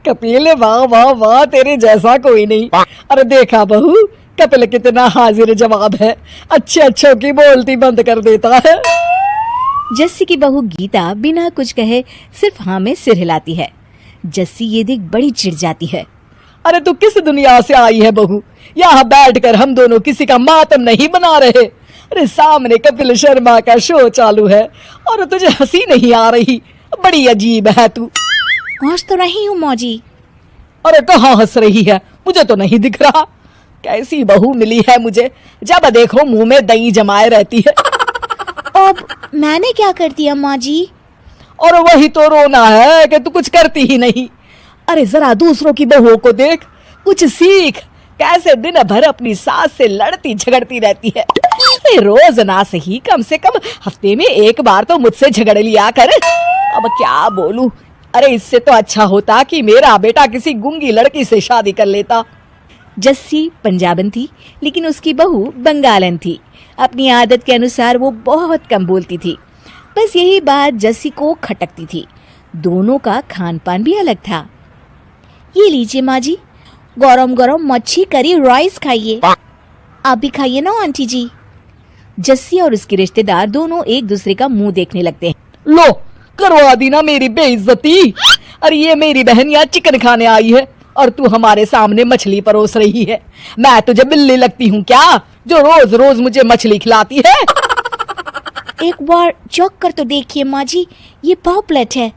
कपिल, वाह वाह वाह, तेरे जैसा कोई नहीं। अरे देखा बहू, कपिल कितना हाजिर जवाब है, अच्छे अच्छों की बोलती बंद कर देता है। जस्सी की बहू गीता बिना कुछ कहे सिर्फ हाँ में सिर हिलाती है। जस्सी ये देख बड़ी चिढ़ जाती है। अरे तू किस दुनिया से आई है बहू? यहाँ बैठकर हम दोनों किसी का मातम नहीं बना रहे। अरे सामने कपिल शर्मा का शो चालू है और तुझे हंसी नहीं आ रही। बड़ी अजीब है तू। हंस तो रही हूँ मौजी। अरे कहाँ हंस रही है? मुझे तो नहीं दिख रहा। कैसी बहू मिली है मुझे, जब देखो मुंह में दही जमाए रहती है। अब मैंने क्या कर दिया माँ जी? और वही तो रोना है कि तू कुछ करती ही नहीं। अरे जरा दूसरों की बहुओं को देख, कुछ सीख। कैसे दिन भर अपनी सास से लड़ती झगड़ती रहती है। रोज ना सही, कम से कम हफ्ते में एक बार तो मुझसे झगड़ लिया कर। अब क्या बोलूं? अरे इससे तो अच्छा होता कि मेरा बेटा किसी गूंगी लड़की से शादी कर लेता। जस्सी पंजाबन थी, लेकिन उसकी बहू बंगालन थी। अपनी आदत के अनुसार वो बहुत कम बोलती थी। बस यही बात जस्सी को खटकती थी। दोनों का खान पान भी अलग था। ये लीजिए माँ जी, गरम गरम मच्छी करी राइस खाइए। आप भी खाइए ना आंटी जी। जस्सी और उसके रिश्तेदार दोनों एक दूसरे का मुंह देखने लगते हैं। लो, करवा दी ना मेरी बेइज्जती। अरे ये मेरी बहन यहाँ चिकन खाने आई है और तू हमारे सामने मछली परोस रही है। मैं तुझे बिल्ली लगती हूँ क्या, जो रोज रोज मुझे मछली खिलाती है? एक बार चौंक कर तो देखिए माँ जी, ये पॉपलेट है।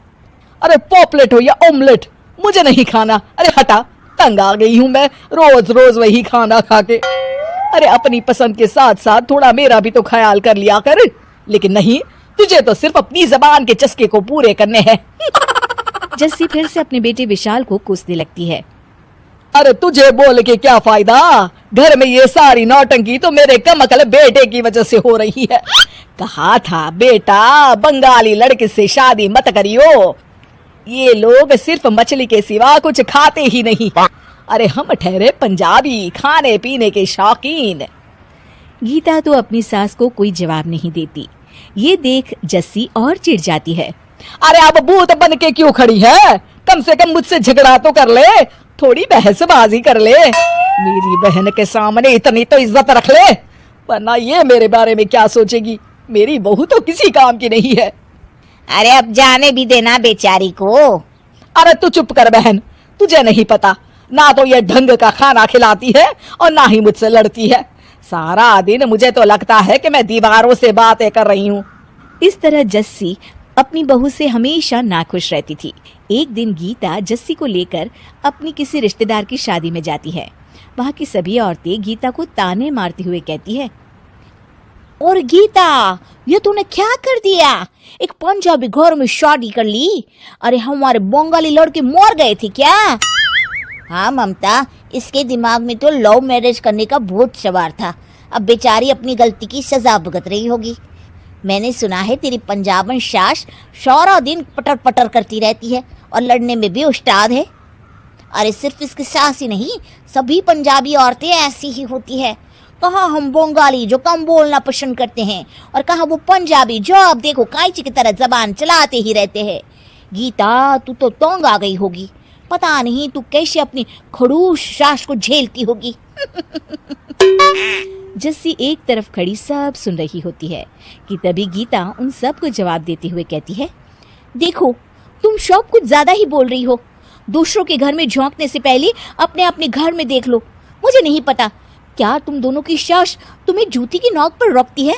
अरे पॉपलेट हो या ऑमलेट, मुझे नहीं खाना। अरे हटा, तंग आ गई हूँ मैं रोज रोज वही खाना खा के। अरे अपनी पसंद के साथ साथ थोड़ा मेरा भी तो ख्याल कर लिया कर। लेकिन नहीं, तुझे तो सिर्फ अपनी जबान के चस्के को पूरे करने हैं। जस्सी फिर से अपने बेटे विशाल को कोसने लगती है। अरे तुझे बोल के क्या फायदा? घर में ये सारी नौटंकी तो मेरे कमकल बेटे की वजह से हो रही है। कहा था बेटा, बंगाली लड़के से शादी मत करियो। ये लोग सिर्फ मछली के सिवा कुछ खाते ही नहीं। अरे हम ठहरे पंजाबी, खाने पीने के शौकीन। गीता तो अपनी सास को कोई जवाब नहीं देती। ये देख जस्सी और चिढ़ जाती है। अरे अब भूत बन के क्यों खड़ी है? कम से कम मुझसे झगड़ा तो कर ले, थोड़ी बहसबाजी कर ले। मेरी बहन के सामने इतनी तो इज्जत रख ले, वरना ये मेरे बारे में क्या सोचेगी। मेरी बहू तो किसी काम की नहीं है। अरे अब जाने भी देना बेचारी को। अरे तू चुप कर बहन, तुझे नहीं पता, ना तो ये ढंग का खाना खिलाती है और ना ही मुझसे लड़ती है। सारा दिन मुझे तो लगता है कि मैं दीवारों से बातें कर रही हूँ। इस तरह जस्सी अपनी बहू से हमेशा नाखुश रहती थी। एक दिन गीता जस्सी को लेकर अपनी किसी रिश्तेदार की शादी में जाती है। वहाँ की सभी औरतें गीता को ताने मारते हुए कहती है, और गीता, ये तूने क्या कर दिया? एक पंजाबी घर में शादी कर ली। अरे हमारे बंगाली लड़के मर गए थे क्या? हाँ ममता, इसके दिमाग में तो लव मैरिज करने का भूत सवार था। अब बेचारी अपनी गलती की सजा भुगत रही होगी। मैंने सुना है तेरी पंजाबन सास सारा दिन पटर पटर करती रहती है और लड़ने में भी उस्ताद है। अरे सिर्फ इसकी सास ही नहीं, सभी पंजाबी औरतें ऐसी ही होती है। कहाँ हम बंगाली जो कम बोलना पसंद करते हैं, और कहाँ वो पंजाबी जो अब देखो कांची की तरह जबान चलाते ही रहते हैं। गीता, तू तो तंग आ गई होगी। पता नहीं तू कैसे अपनी खड़ूस सास को झेलती होगी। जस्सी एक तरफ खड़ी सब सुन रही होती है कि तभी गीता उन सब को जवाब देते हुए कहती है, देखो तुम सब कुछ ज्यादा ही बोल रही हो। दूसरों के घर में झोंकने से पहले अपने घर में देख लो। मुझे नहीं पता, क्या तुम दोनों की सास तुम्हें जूती की नोक पर रखती है,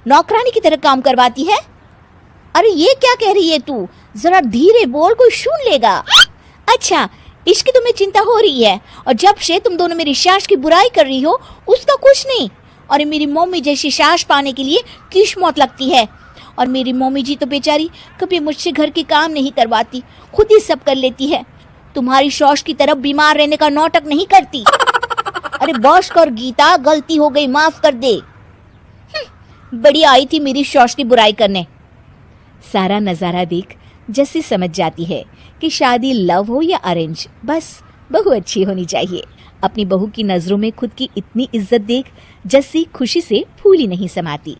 नौकरानी की तरह काम करवाती है? अरे ये क्या कह रही है तू? जरा धीरे बोल, कोई सुन लेगा। अच्छा, इसकी तुम्हें चिंता हो रही है, और जब से तुम दोनों मेरी सास की बुराई कर रही हो उसका कुछ नहीं। और मेरी मम्मी जैसी सास पाने के लिए किस्मत लगती है। और मेरी मम्मी जी तो बेचारी कभी मुझसे घर के काम नहीं करवाती, खुद ही सब कर लेती है। तुम्हारी सास की तरफ बीमार रहने का नाटक नहीं करती। अरे बस कर गीता, गलती हो गई, माफ कर दे। बड़ी आई थी मेरी सास की बुराई करने। सारा नजारा देख जस्सी समझ जाती है कि शादी लव हो या अरेंज, बस बहू अच्छी होनी चाहिए। अपनी बहू की नजरों में खुद की इतनी इज्जत देख जस्सी खुशी से फूली नहीं समाती।